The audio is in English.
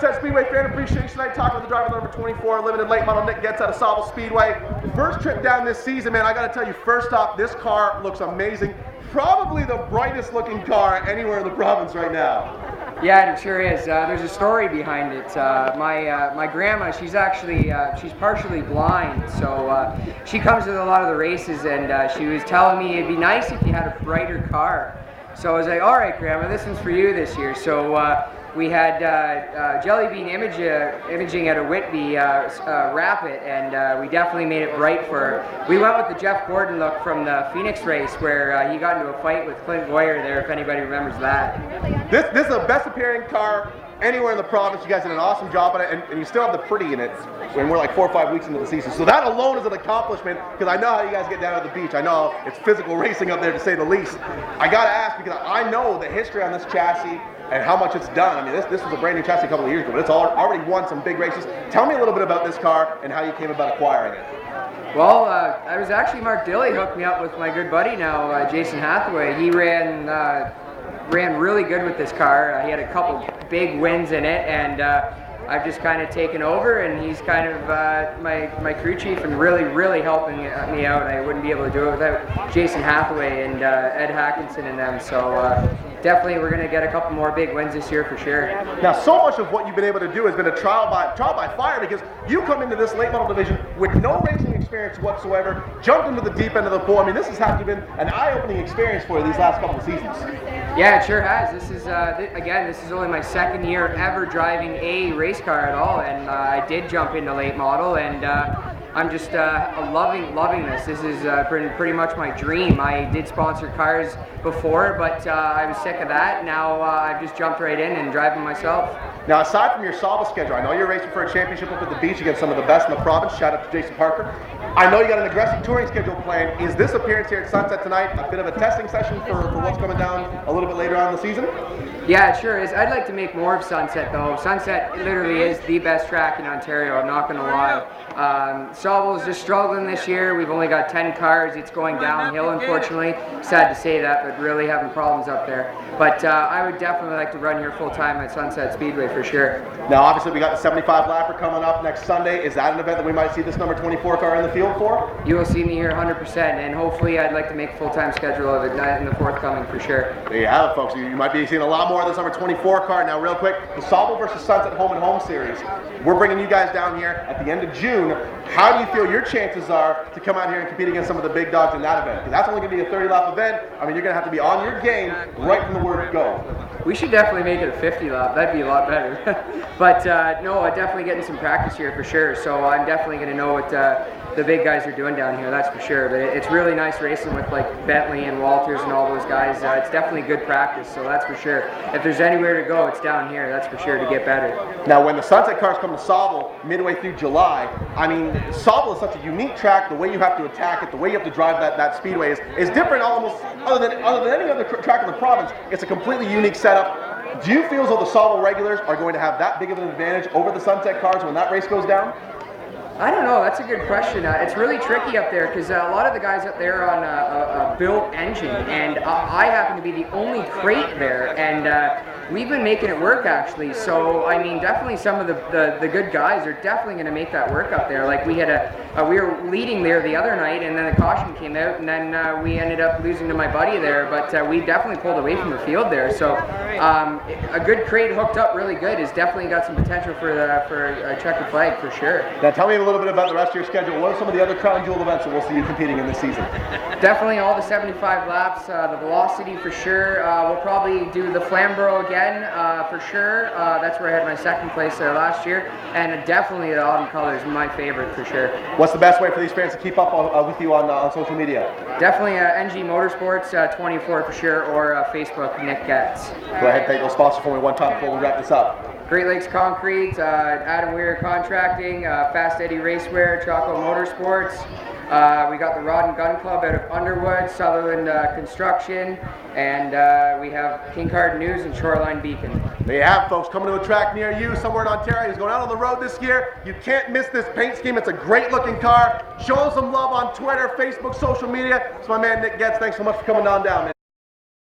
Speedway fan appreciation night, talking with the driver number 24, limited late model Nick Goetz out of Sauble Speedway. First trip down this season, man. I got to tell you, first off, this car looks amazing. Probably the brightest looking car anywhere in the province right now. Yeah, it sure is. There's a story behind it. My grandma, she's actually she's partially blind, so she comes to a lot of the races, and she was telling me it'd be nice if you had a brighter car. So I was like, all right, Grandma, this one's for you this year. So we had Jelly Bean imaging at a Whitby wrap it, and we definitely made it bright for her. We went with the Jeff Gordon look from the Phoenix race, where he got into a fight with Clint Boyer there, if anybody remembers that. This is the best appearing car anywhere in the province. You guys did an awesome job on it, and you still have the pretty in it when we're like 4 or 5 weeks into the season. So that alone is an accomplishment, because I know how you guys get down at the beach. I know it's physical racing up there, to say the least. I gotta ask, because I know the history on this chassis and how much it's done. I mean, this was a brand new chassis a couple of years ago, but it's already won some big races. Tell me a little bit about this car and how you came about acquiring it. Well, I was actually, Mark Dilley hooked me up with my good buddy now, Jason Hathaway. He ran really good with this car. He had a couple big wins in it, and I've just kind of taken over, and he's kind of my crew chief and really helping me out. I wouldn't be able to do it without Jason Hathaway and Ed Hackinson and them. So definitely we're going to get a couple more big wins this year for sure. Now, so much of what you've been able to do has been a trial by fire, because you come into this late model division with no racing experience whatsoever, jumped into the deep end of the pool. I mean, this has had to have been an eye-opening experience for you these last couple of seasons. Yeah, it sure has. This is again, this is only my second year ever driving a race car at all, and I did jump into late model, and I'm just loving this. This is pretty much my dream. I did sponsor cars before, but I was sick of that. Now I've just jumped right in and driving myself. Now, aside from your Sauble schedule, I know you're racing for a championship up at the beach against some of the best in the province. Shout out to Jason Parker. I know you got an aggressive touring schedule planned. Is this appearance here at Sunset tonight a bit of a testing session for what's coming down a little bit later on in the season? Yeah, it sure is. I'd like to make more of Sunset, though. Sunset literally is the best track in Ontario, I'm not going to lie. Sauble is just struggling this year. We've only got 10 cars. It's going downhill, unfortunately. Sad to say that, but really having problems up there. But I would definitely like to run here full-time at Sunset Speedway for sure. Now, obviously, we got the 75 lapper coming up next Sunday. Is that an event that we might see this number 24 car in the field for? You will see me here 100%, and hopefully I'd like to make a full-time schedule of it in the forthcoming for sure. There you have it, folks. You might be seeing a lot more of this number 24 car. Now, real quick, the Sauble versus Sunset Home and Home Series. We're bringing you guys down here at the end of June. How do you feel your chances are to come out here and compete against some of the big dogs in that event? Because that's only going to be a 30-lap event. I mean, you're going to have to be on your game right from the word go. We should definitely make it a 50-lap. That'd be a lot better. But no, I'm definitely getting some practice here for sure. So I'm definitely going to know what the big guys are doing down here, that's for sure. But it's really nice racing with like Bentley and Walters and all those guys. It's definitely good practice, so that's for sure. If there's anywhere to go, it's down here, that's for sure, to get better. Now, when the Sunset cars come to Sauble midway through July, I mean, Sauble is such a unique track. The way you have to attack it, the way you have to drive that speedway is different almost, other than any other track in the province. It's a completely unique setup. Do you feel as though the Sauble regulars are going to have that big of an advantage over the Sunset cars when that race goes down? I don't know, that's a good question. It's really tricky up there, because a lot of the guys up there are on a built engine, and I happen to be the only crate there, and we've been making it work actually. So I mean, definitely some of the good guys are definitely going to make that work up there. Like we had we were leading there the other night, and then the caution came out, and then we ended up losing to my buddy there, but we definitely pulled away from the field there. So a good crate hooked up really good has definitely got some potential for a checkered flag for sure. Now tell me a little bit about the rest of your schedule. What are some of the other crown jewel events that we'll see you competing in this season? Definitely all the 75 laps, the Velocity for sure. We'll probably do the Flamborough again for sure. That's where I had my second place there last year, and definitely the Autumn Colors, my favorite for sure. What's the best way for these fans to keep up with you on social media? Definitely NG Motorsports 24 for sure, or Facebook Nick Goetz. Go ahead and thank those sponsors for me one time before we wrap this up. Great Lakes Concrete, Adam Weir Contracting, Fast Eddie Racewear, Choco Motorsports. We got the Rod and Gun Club out of Underwood, Sutherland Construction, and we have King Card News and Shoreline Beacon. There you have, folks, coming to a track near you somewhere in Ontario. He's going out on the road this year. You can't miss this paint scheme. It's a great looking car. Show him some love on Twitter, Facebook, social media. It's my man Nick Goetz. Thanks so much for coming on down, man.